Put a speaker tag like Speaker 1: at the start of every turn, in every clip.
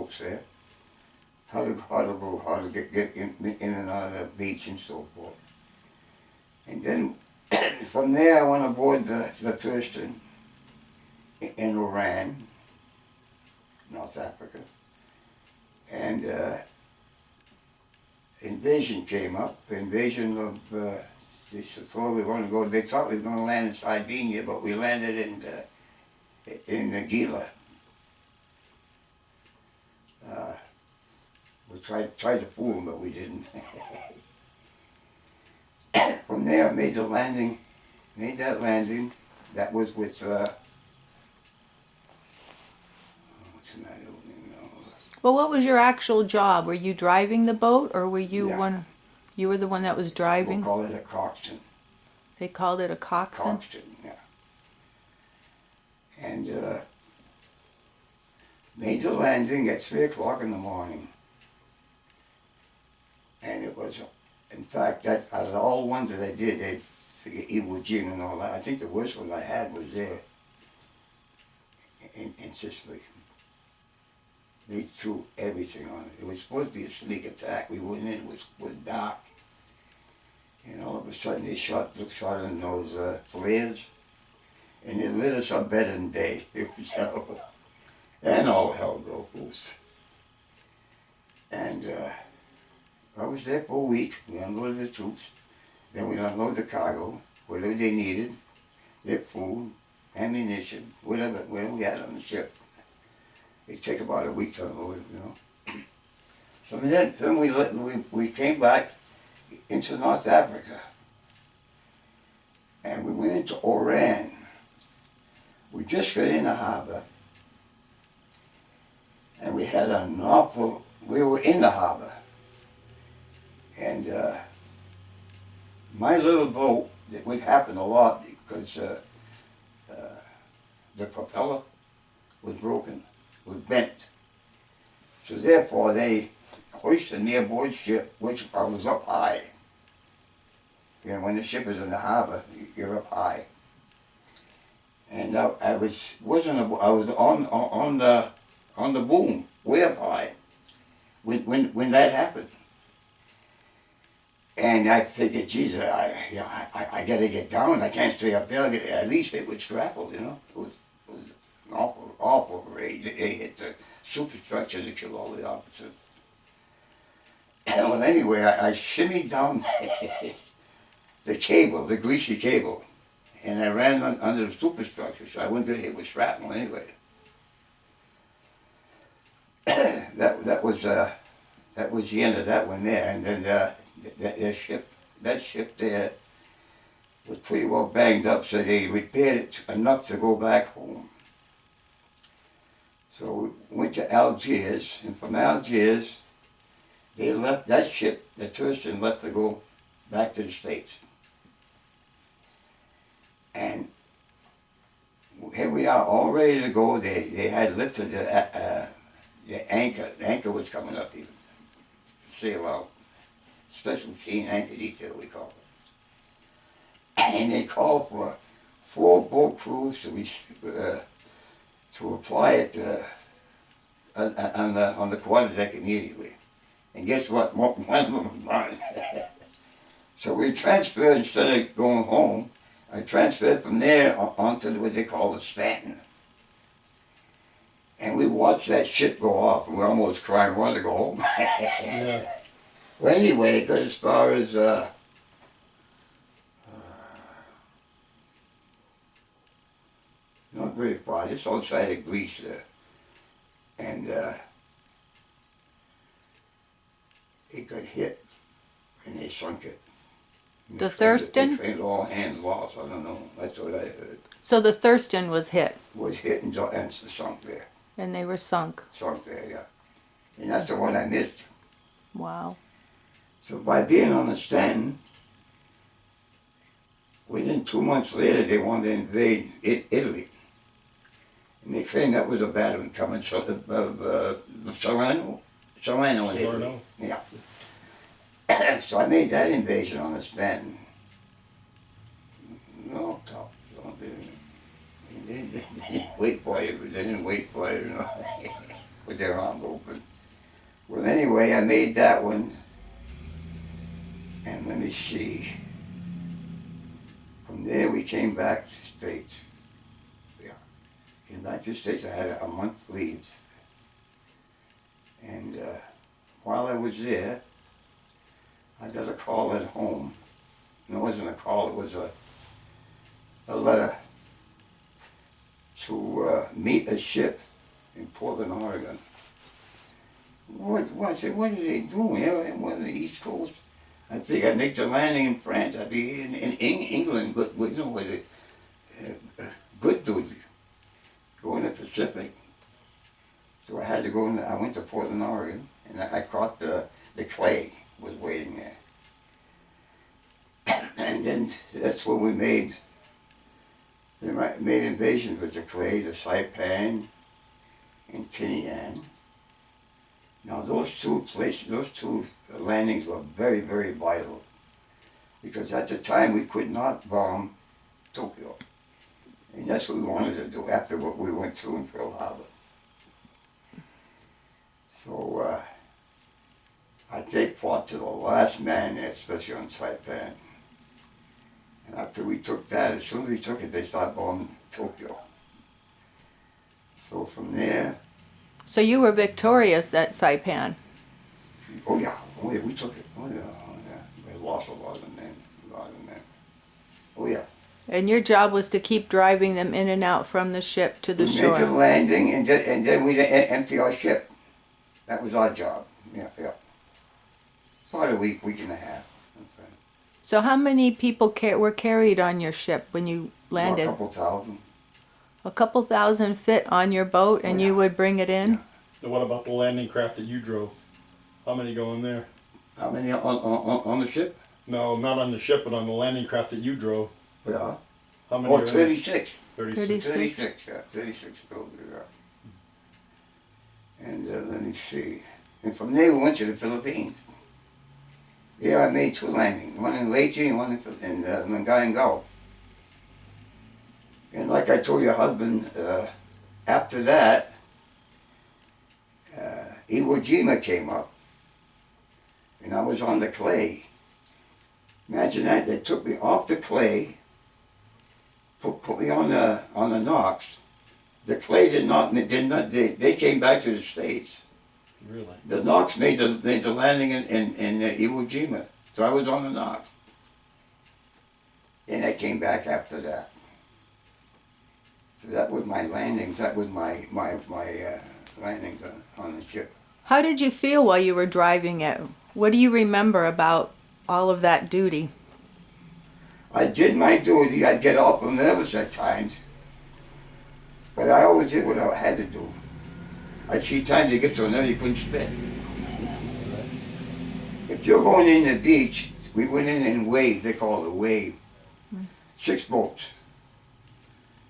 Speaker 1: boats there, how to get in and out of the beach and so forth. And then from there I went aboard the Thurston in Oran, North Africa, and invasion came up. Invasion of they thought we were going to go. They thought we were going to land in Sardinia, but we landed in Gila. We tried to fool them, but we didn't. From there, I made that landing. That was with, what's the matter?
Speaker 2: Well, what was your actual job? Were you driving the boat, or were you
Speaker 1: Yeah.
Speaker 2: one? You were the one that was driving.
Speaker 1: We'll call it a coxswain.
Speaker 2: They called it a coxswain.
Speaker 1: Coxswain, yeah. And made the landing at 3 o'clock in the morning. And it was, in fact, that out of all the ones that I did, they figured Iwo Jima and all that. I think the worst one I had was there in Sicily. They threw everything on it. It was supposed to be a sneak attack. We went in, it was dark. And all of a sudden they shot in those flares, and they lit us up better than day. It was terrible. And all hell broke loose. And I was there for a week. We unloaded the troops. Then we unloaded the cargo, whatever they needed, their food, ammunition, whatever we had on the ship. It'd take about a week to unload it, you know. So then we came back into North Africa, and we went into Oran. We just got in the harbor, and we had we were in the harbor, and my little boat, it would happen a lot because the propeller was broken, was bent. So therefore they hoisted me aboard ship, which I was up high. You know, when the ship is in the harbor, you're up high. And I was on the boom, way up high, when that happened. And I figured, Jesus, I got to get down. I can't stay up there. I get at least hit with scrapple, you know. It was an awful raid. They hit the superstructure to kill all the officers. Well, anyway, I shimmied down the cable, the greasy cable, and I ran under the superstructure, so I wouldn't get hit with shrapnel anyway. That was the end of that one there, and then that ship there was pretty well banged up, so they repaired it enough to go back home. So we went to Algiers, and from Algiers, they left that ship, the Thurston left to go back to the States. And here we are, all ready to go. They had lifted the anchor. The anchor was coming up even. Sail out. Special machine anchor detail, we call it. And they called for 4 boat crews to apply it on the quarterdeck immediately. And guess what? One of them was mine. So we transferred, instead of going home, I transferred from there onto what they call the Stanton. And we watched that ship go off, and we're almost crying, we wanted to go home.
Speaker 3: Yeah.
Speaker 1: Well, anyway, it got as far as not very far, just outside of Greece there. And it got hit, and they sunk it. And
Speaker 2: The Thurston?
Speaker 1: They claimed all hands lost, I don't know, that's what I heard.
Speaker 2: So the Thurston was hit,
Speaker 1: Was hit and sunk there.
Speaker 2: and they were sunk.
Speaker 1: Sunk there, yeah. And that's the one I missed.
Speaker 2: Wow.
Speaker 1: So by being on the Stanton, within 2 months later, they wanted to invade Italy. And they claimed that was a bad one coming, so Salerno in Italy.
Speaker 3: Salerno?
Speaker 1: Yeah. So I made that invasion on the Stanton. No, tough. They didn't wait for you, but they didn't wait for you, you know. with their arms open. Well, anyway, I made that one, and let me see. From there, we came back to the States. Yeah, came back to the States. I had a month leave, and while I was there, I got a call at home. And it wasn't a call; it was a letter to meet a ship in Portland, Oregon. I said, what are they doing? What on the East Coast? I think I'd make the landing in France. I'd be in England, good, you know, with it, good duty, go in the Pacific. So I had to go in. I went to Portland, Oregon, and I caught the Clay was waiting there. And then that's where we made invasions with the Clay, the Saipan, and Tinian. Now those two landings were very, very vital, because at the time we could not bomb Tokyo, and that's what we wanted to do after what we went through in Pearl Harbor. So I take part to the last man there, especially on Saipan. And after we took that, as soon as we took it, they started bombing Tokyo. So from there.
Speaker 2: So you were victorious at Saipan.
Speaker 1: Oh yeah, we took it. Oh yeah. We lost a lot of men, Oh yeah.
Speaker 2: And your job was to keep driving them in and out from the ship to the shore.
Speaker 1: We made the landing, and then we empty our ship. That was our job. Yeah. About a week and a half.
Speaker 2: So how many people were carried on your ship when you landed?
Speaker 1: Well, a couple thousand.
Speaker 2: A couple thousand fit on your boat, and you would bring it in?
Speaker 1: Yeah.
Speaker 3: And what about the landing craft that you drove? How many go in there?
Speaker 1: How many on the ship?
Speaker 3: No, not on the ship, but on the landing craft that you drove.
Speaker 1: Yeah.
Speaker 3: How many?
Speaker 1: 36.
Speaker 3: 36.
Speaker 1: 36, yeah. 36 go there. And let me see. And from there we went to the Philippines. There I made 2 landings, one in Leyte and one in Mangaingao. And like I told your husband, after that, Iwo Jima came up, and I was on the Clay. Imagine that, they took me off the Clay, put me on the Knox. The Clay they came back to the States.
Speaker 3: Really?
Speaker 1: The Knox made the landing in Iwo Jima, so I was on the Knox. And I came back after that. So that was my landings. That was my landings on the ship.
Speaker 2: How did you feel while you were driving it? What do you remember about all of that duty?
Speaker 1: I did my duty. I'd get awful nervous at times, but I always did what I had to do. I'd see times you get so nervous you couldn't spit. If you're going in the beach, we went in and wave. They call it a wave. 6 boats.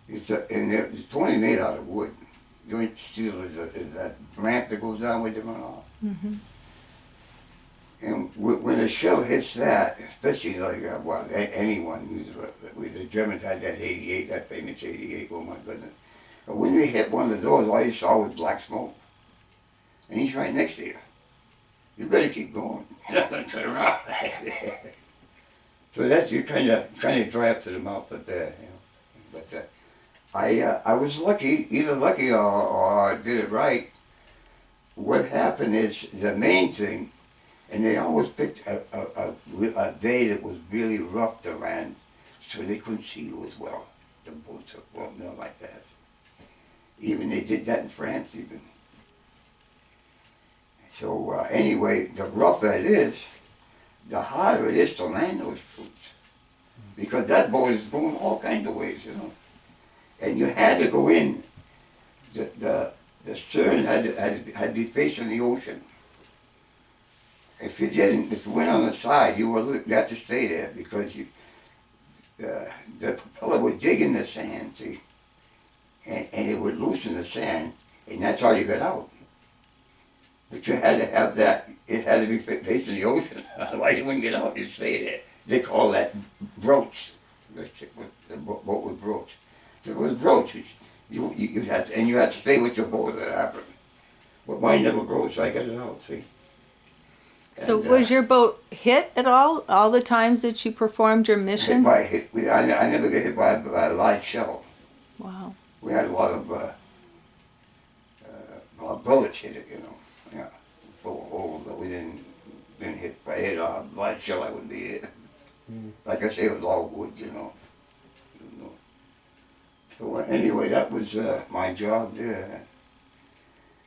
Speaker 1: And it's only made out of wood. Joint steel is that ramp that goes down with the runoff.
Speaker 2: Mm-hmm.
Speaker 1: And when a shell hits that, especially like, anyone, the Germans had that 88, that famous 88, oh my goodness. But when we hit one of those, all you saw was black smoke. And he's right next to you. You better keep going. You're not going to turn around. So that's, you kind of drive to the mouth of there, you know. But I was lucky, either lucky or I did it right. What happened is, the main thing, and they always picked a day that was really rough to land, so they couldn't see you as well. The boats were not like that. Even they did that in France even. So anyway, the rougher it is, the harder it is to land those troops. Because that boat is going all kinds of ways, you know. And you had to go in, the stern had to be facing the ocean. If you went on the side, you had to stay there, because the propeller would dig in the sand, see, and it would loosen the sand, and that's how you got out. But you had to have that, it had to be facing the ocean, otherwise you wouldn't get out, you'd stay there. They call that broach, the boat was broach. So it was broach, you had to stay with your boat that happened. But mine never broke, so I got it out, see?
Speaker 2: So
Speaker 1: And,
Speaker 2: was your boat hit at all the times that you performed your
Speaker 1: hit
Speaker 2: mission?
Speaker 1: by, I never got hit by a large shell.
Speaker 2: Wow.
Speaker 1: We had a lot of bullets hit it, yeah, full of holes, but we didn't hit. If I hit a large shell, I wouldn't be hit. Like I say, it was all wood, So anyway, that was my job there.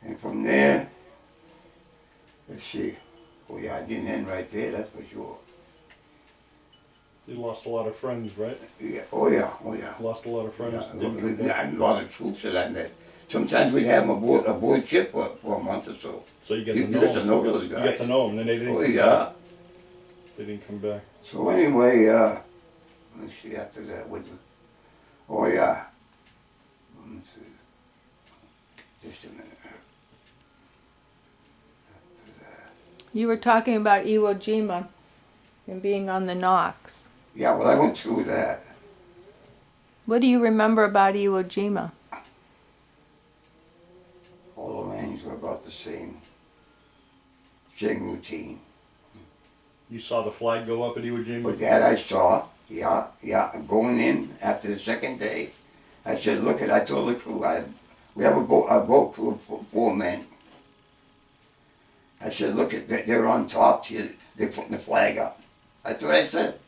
Speaker 1: And from there, let's see. Oh yeah, I didn't end right there, that's for sure.
Speaker 3: You lost a lot of friends, right?
Speaker 1: Yeah, oh yeah.
Speaker 3: Lost a lot of friends.
Speaker 1: Yeah,
Speaker 3: Didn't come back.
Speaker 1: and a lot of troops that I met. Sometimes we'd have them aboard ship for a month or so.
Speaker 3: So you get
Speaker 1: You
Speaker 3: to know
Speaker 1: get to
Speaker 3: them.
Speaker 1: know those
Speaker 3: You
Speaker 1: guys.
Speaker 3: get to know them, then they didn't
Speaker 1: Oh
Speaker 3: come
Speaker 1: yeah.
Speaker 3: back. They didn't come back.
Speaker 1: So anyway, let's see after that. Oh yeah. Let's see. Just a minute. After that.
Speaker 2: You were talking about Iwo Jima and being on the Knox.
Speaker 1: Yeah, well, I went through that.
Speaker 2: What do you remember about Iwo Jima?
Speaker 1: All the landings were about the same. Same routine.
Speaker 3: You saw the flag go up at Iwo Jima?
Speaker 1: But that I saw, yeah. Going in after the second day, I said, look I told the crew, we have a boat crew of 4 men. I said, look they're on top here, they're putting the flag up. That's what I said.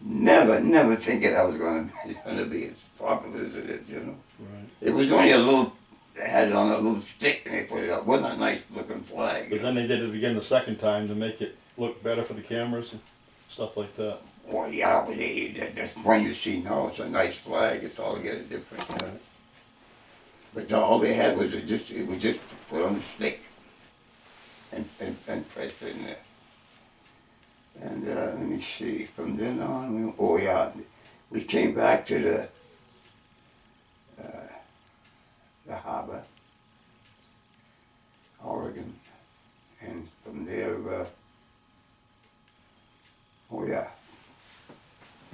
Speaker 1: Never thinking I was going to be as popular as it is,
Speaker 3: Right.
Speaker 1: It was only they had it on a little stick and they put it up. It wasn't a nice looking flag.
Speaker 3: But then they did it again the second time to make it look better for the cameras and stuff like that.
Speaker 1: Well, yeah, but that's one you see now. It's a nice flag. It's altogether different.
Speaker 3: Right.
Speaker 1: But all they had was it was just put on the stick and pressed in there. And let me see. From then on, we came back to the harbor, Oregon, and from there.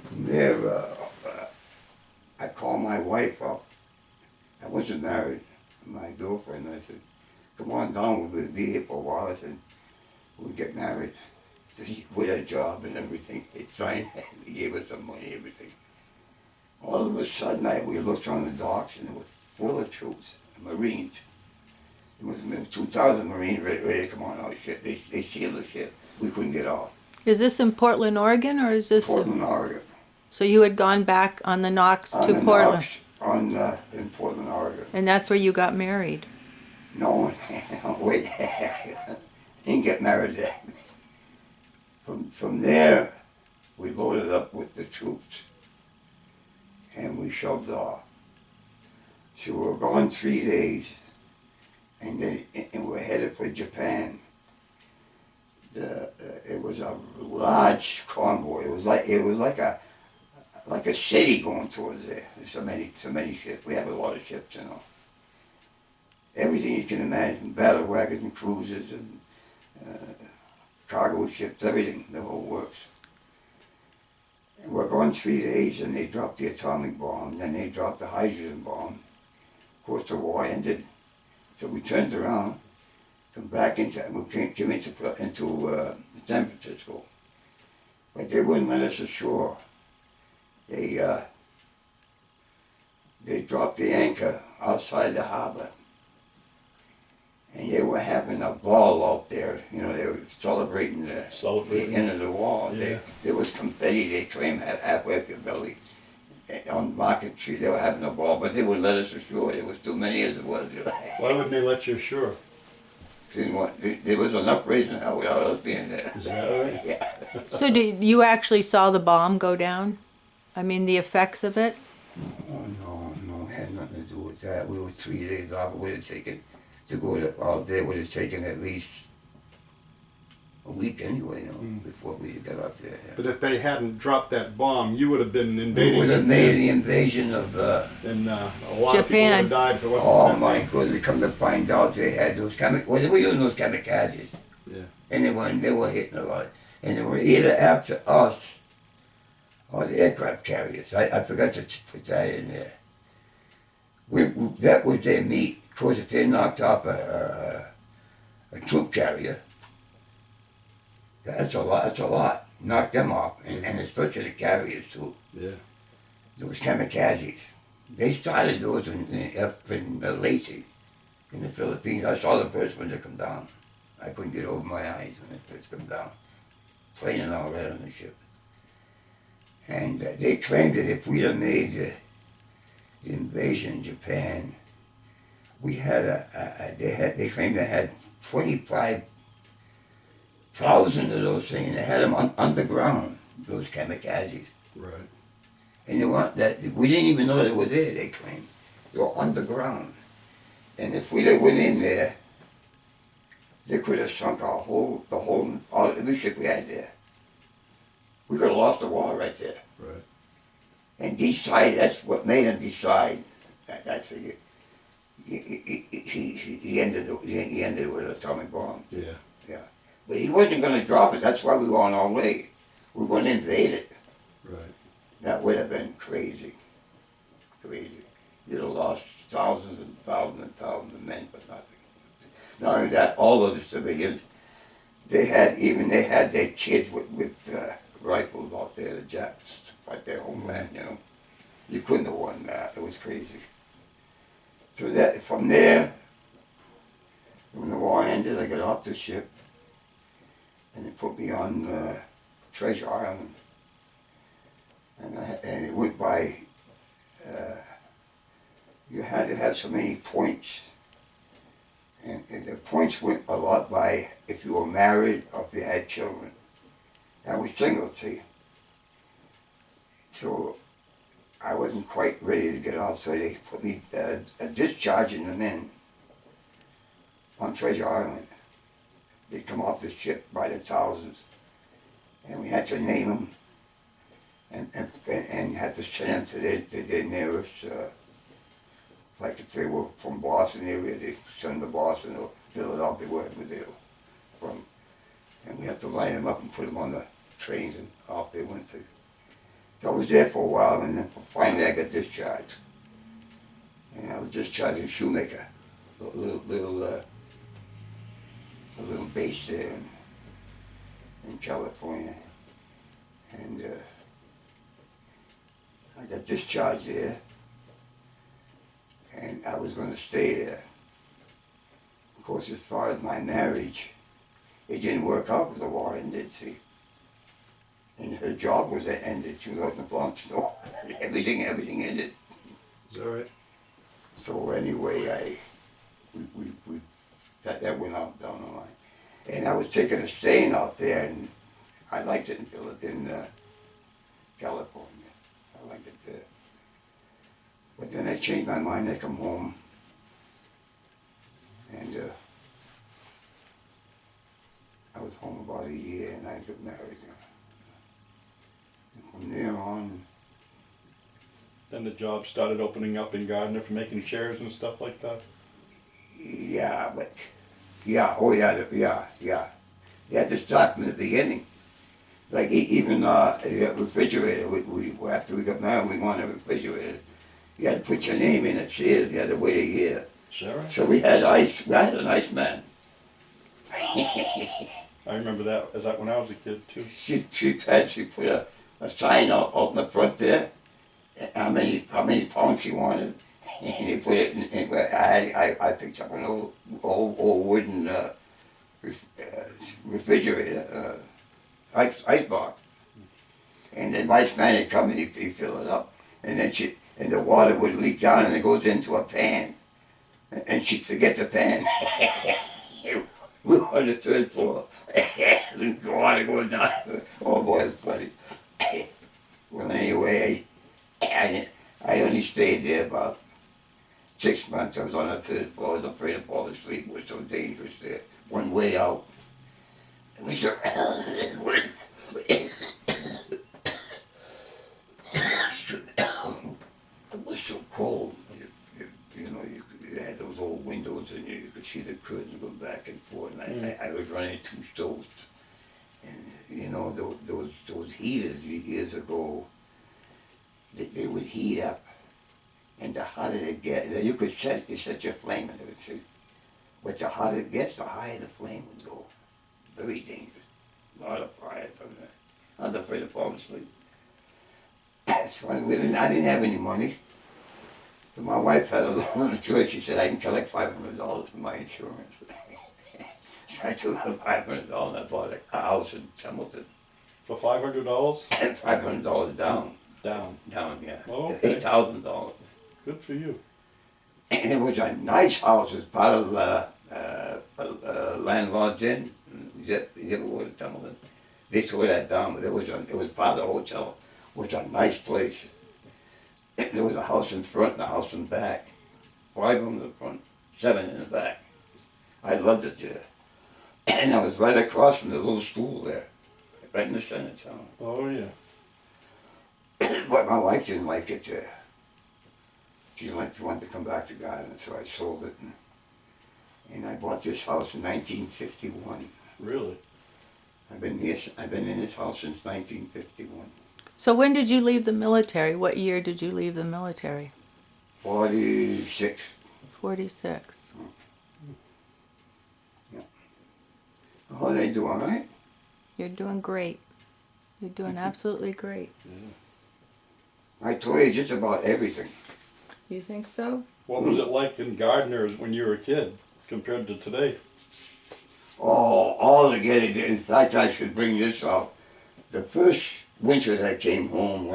Speaker 1: From there, I called my wife up. I wasn't married, my girlfriend. I said, come on down, we'll be here for a while. I said, we'll get married. So she quit her job and everything. They signed, they gave us some money, everything. All of a sudden, we looked on the docks and it was full of troops, Marines. There was 2,000 Marines ready to come on our ship. They sealed the ship. We couldn't get off.
Speaker 2: Is this in Portland, Oregon, or is this?
Speaker 1: Portland, Oregon.
Speaker 2: So you had gone back on the Knox to Portland,
Speaker 1: In Portland, Oregon.
Speaker 2: and that's where you got married.
Speaker 1: No, wait. Didn't get married there. From there, we loaded up with the troops, and we shoved off. So we were gone 3 days, and we're headed for Japan. It was a large convoy. It was like a city going towards there. There's so many ships. We have a lot of ships, Everything you can imagine, battle wagons and cruisers and cargo ships, everything, the whole works. And we're gone 3 days, and they dropped the atomic bomb, then they dropped the hydrogen bomb. Of course, the war ended. So we turned around, come back into San Francisco. But they wouldn't let us ashore. They dropped the anchor outside the harbor. And they were having a ball out there. They were celebrating the end of the war.
Speaker 3: Yeah.
Speaker 1: There was confetti they claimed halfway up your belly. On Market Street, they were having a ball, but they wouldn't let us ashore. There was too many as it was.
Speaker 3: Why wouldn't they let you ashore?
Speaker 1: There was enough reason how without us being there.
Speaker 3: Is that right?
Speaker 1: Yeah.
Speaker 2: So you actually saw the bomb go down? I mean, the effects of it?
Speaker 1: Oh, no, it had nothing to do with that. We were 3 days off. It would have taken, to go all day, would have taken at least a week anyway, before we got up there. Yeah.
Speaker 3: But if they hadn't dropped that bomb, you would have been
Speaker 1: We
Speaker 3: invading
Speaker 1: would have
Speaker 3: Japan.
Speaker 1: made the invasion of,
Speaker 3: And a lot of people would
Speaker 2: Japan.
Speaker 3: have died if it wasn't
Speaker 1: oh
Speaker 3: for that.
Speaker 1: my goodness, come to find out they had those what they were using those kamikazes.
Speaker 3: Yeah.
Speaker 1: And they were hitting a lot. And they were either after us or the aircraft carriers. I forgot to put that in there. That was their meat. Of course, if they knocked off a troop carrier. That's a lot. That's a lot. Knock them off, and especially the carriers too.
Speaker 3: Yeah.
Speaker 1: Those kamikazes. They started those up in Lacey, in the Philippines. I saw the first one to come down. I couldn't get over my eyes when it first come down. Plane and all that on the ship. And they claimed that if we'd have made the invasion in Japan, we had they claimed they had 25,000 of those things. They had them underground, those kamikazes.
Speaker 3: Right.
Speaker 1: And they weren't that, we didn't even know they were there, they claimed. They were underground. And if we'd have went in there, they could have sunk every ship we had there. We could have lost the war right there.
Speaker 3: Right.
Speaker 1: And that's what made him decide, I figured. He ended it with an atomic bomb.
Speaker 3: Yeah.
Speaker 1: But he wasn't going to drop it, that's why we were on our way. We were going to invade it.
Speaker 3: Right.
Speaker 1: That would have been crazy. You'd have lost thousands and thousands and thousands of men for nothing. Not only that, all of the civilians, they had their kids with rifles out there, the Japs, to fight their homeland, you know. You couldn't have won that. It was crazy. So from there, when the war ended, I got off the ship, and they put me on Treasure Island. And it went by, you had to have so many points. And the points went a lot by if you were married or if you had children. I was single, see. So I wasn't quite ready to get off, so they put me discharging the men on Treasure Island. They'd come off the ship by the thousands, and we had to name them. And had to send them to their nearest, like if they were from Boston area, they send them to Boston or Philadelphia, wherever they were from. And we had to line them up and put them on the trains, and off they went to. So I was there for a while, and then finally I got discharged. And I was discharged in Shoemaker, a little base there in California. And I got discharged there, and I was going to stay there. Of course, as far as my marriage, it didn't work out with the war ended, see. And her job was ended. She was out in the Bronx, so everything ended.
Speaker 3: Is that right?
Speaker 1: So anyway, that went out down the line. And I was thinking of staying out there, and I liked it in California. I liked it there. But then I changed my mind. I come home, and I was home about a year, and I got married. And from there on,
Speaker 3: Then the job started opening up in Gardner for making chairs and stuff like that.
Speaker 1: yeah, but yeah. You had to start from the beginning. Like even the refrigerator, we after we got married, we wanted a refrigerator. You had to put your name in it, see it. You had to wait a year.
Speaker 3: Sarah?
Speaker 1: So we had ice. We had an ice man.
Speaker 3: I remember that as when I was a kid too.
Speaker 1: She put a sign out in the front there. How many pounds she wanted, and they put it in. I picked up an old wooden refrigerator. Ice box, and then my man would come and he'd fill it up, and then the water would leak down and it goes into a pan, and she'd forget the pan. We were on the third floor. The water going down. Oh boy, it's funny. Well, anyway, I only stayed there about 6 months. I was on the third floor. I was afraid to fall asleep. It was so dangerous there. One way out. It was so, it was so cold. You had those old windows and you could see the curtains go back and forth. And I was running 2 stoves. And those heaters years ago, they would heat up. And the hotter it get, you could set your flame in it. See? But the hotter it gets, the higher the flame would go. Very dangerous. A lot of fires on there. I was afraid of falling asleep. So I didn't have any money. So my wife had a loan insurance. She said, I can collect $500 from my insurance. So I took out $500 and I bought a house in Templeton.
Speaker 3: For $500?
Speaker 1: And $500 down.
Speaker 3: Down.
Speaker 1: Down, yeah.
Speaker 3: Oh, okay.
Speaker 1: $8,000.
Speaker 3: Good for you.
Speaker 1: And it was a nice house. It was part of Landlord's Inn. You ever go to Templeton? They tore that down, but it was part of the hotel. It was a nice place. There was a house in front and a house in back. 5 rooms in front, 7 in the back. I loved it there. And I was right across from the little school there, right in the center of town.
Speaker 3: Oh, yeah.
Speaker 1: But my wife didn't like it there. She wanted to come back to Garden, so I sold it. And I bought this house in 1951.
Speaker 3: Really?
Speaker 1: I've been in this house since 1951.
Speaker 2: So when did you leave the military? What year did you leave the military?
Speaker 1: 46.
Speaker 2: 46.
Speaker 1: Oh, they do all right.
Speaker 2: You're doing great. You're doing absolutely great.
Speaker 3: Yeah.
Speaker 1: I told you just about everything.
Speaker 2: You think so?
Speaker 3: What was it like in Gardner's when you were a kid compared to today?
Speaker 1: Oh, all together. In fact, I should bring this up. The first winter that I came home,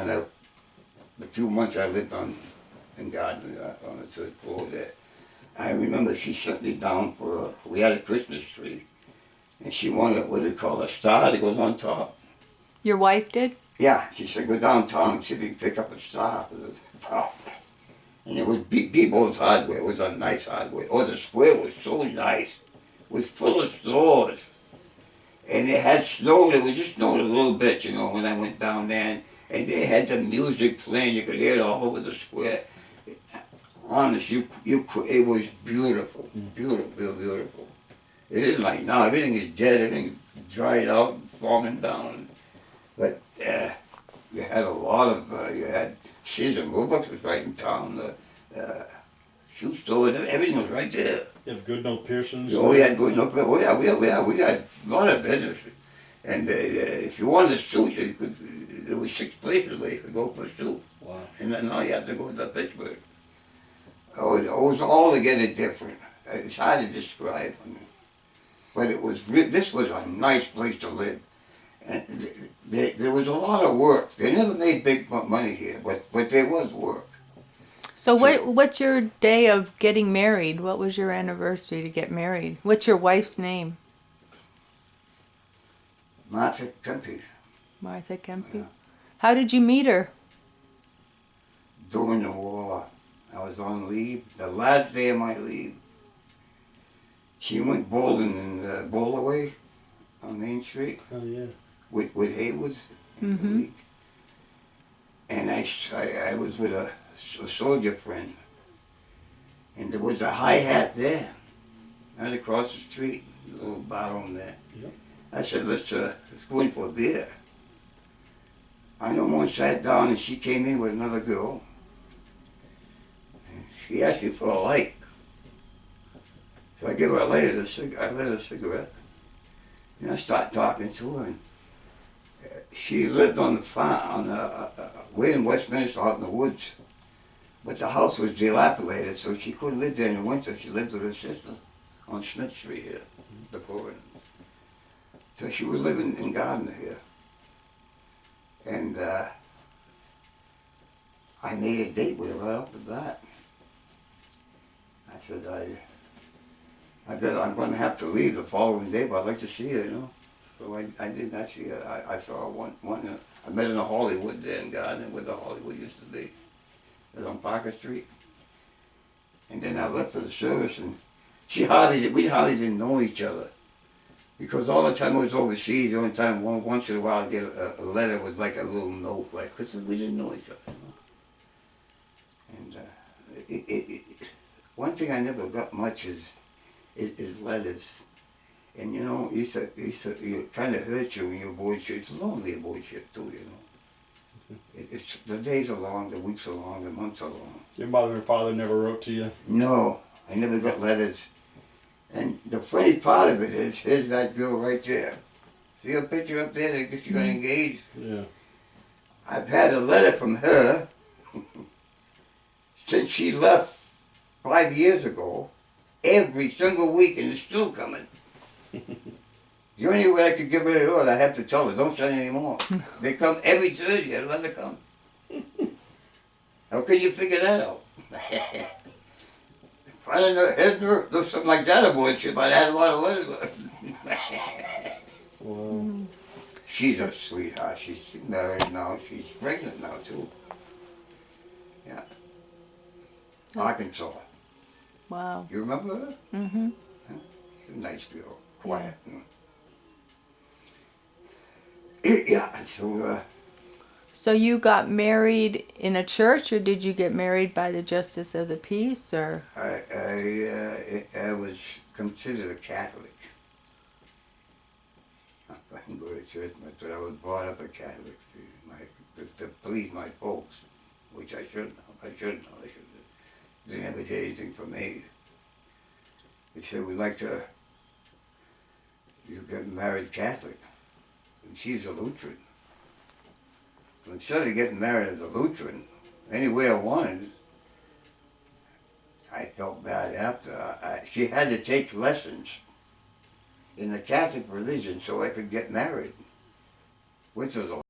Speaker 1: the few months I lived in Garden, on the 3rd floor there, I remember she sent me down we had a Christmas tree, and she wanted what they call a star that goes on top.
Speaker 2: Your wife did?
Speaker 1: Yeah, she said, go downtown and see if you can pick up a star for the top. And it was People's Hardware. It was a nice hardware. Oh, the square was so nice. It was full of stores. And it had snowed. It was just snowed a little bit, when I went down there. And they had the music playing. You could hear it all over the square. Honest, it was beautiful. Beautiful, beautiful. It isn't like now. Everything is dead. Everything is dried out and falling down. But you had a lot of, you had Sears and Roebuck was right in town. The shoe store, everything was right there.
Speaker 3: You have Goodnow Pearson's?
Speaker 1: Oh, we had Goodnow. Oh, yeah, we had a lot of business. And if you wanted a suit, there was 6 places where you could go for a suit.
Speaker 3: Wow.
Speaker 1: And then now you have to go to Pittsburgh. Oh, it was altogether different. It's hard to describe. But this was a nice place to live. And there was a lot of work. They never made big money here, but there was work.
Speaker 2: So what's your day of getting married? What was your anniversary to get married? What's your wife's name?
Speaker 1: Martha Kempe.
Speaker 2: Martha Kempe.
Speaker 1: Yeah.
Speaker 2: How did you meet her?
Speaker 1: During the war, I was on leave. The last day of my leave, she went bowling in Bowlerway on Main Street.
Speaker 3: Oh, yeah.
Speaker 1: With Haywood's in the league. And I was with a soldier friend. And there was a hi-hat there, right across the street, a little bar on there.
Speaker 3: Yep.
Speaker 1: I said, let's go in for a beer. I no more sat down and she came in with another girl. And she asked me for a light. So I gave her a light, I lit a cigarette. And I started talking to her. And she lived on the farm, way in Westminster, out in the woods. But the house was dilapidated, so she couldn't live there in the winter. She lived with her sister on Smith Street here, before. So she was living in Gardner here. And I made a date with her right off the bat. I said, I'm going to have to leave the following day, but I'd like to see her, So I did not see her. I saw her I met her in Hollywood there in Gardner, where the Hollywood used to be. It was on Parker Street. And then I left for the service, and we hardly didn't know each other. Because all the time I was overseas, the only time once in a while I'd get a letter with like a little note, because we didn't know each other. And one thing I never got much is letters. And it kind of hurts you when you're aboard ship. It's lonely aboard ship too, It's the days are long, the weeks are long, the months are long.
Speaker 3: Your mother and father never wrote to you?
Speaker 1: No, I never got letters. And the funny part of it is, here's that girl right there. See her picture up there that she got engaged?
Speaker 3: Yeah.
Speaker 1: I've had a letter from her since she left 5 years ago, every single week, and it's still coming. The only way I could get rid of her, I have to tell her, don't send any more. They come every Thursday, I let her come. How can you figure that out? If I had something like that aboard ship, I'd had a lot of letters.
Speaker 3: Wow.
Speaker 1: She's a sweetheart. She's married now. She's pregnant now, too. Yeah. Arkansas.
Speaker 2: Wow.
Speaker 1: You remember her?
Speaker 2: Mm-hmm.
Speaker 1: She's a nice girl. Quiet. Yeah,
Speaker 2: So you got married in a church, or did you get married by the Justice of the Peace, or?
Speaker 1: I was considered a Catholic. I didn't go to church much, but I was brought up a Catholic to please my folks, which I shouldn't have. I shouldn't have. They never did anything for me. They said, we'd like to, you get married Catholic. And she's a Lutheran. So instead of getting married as a Lutheran, any way I wanted, I felt bad after. She had to take lessons in the Catholic religion so I could get married, which was a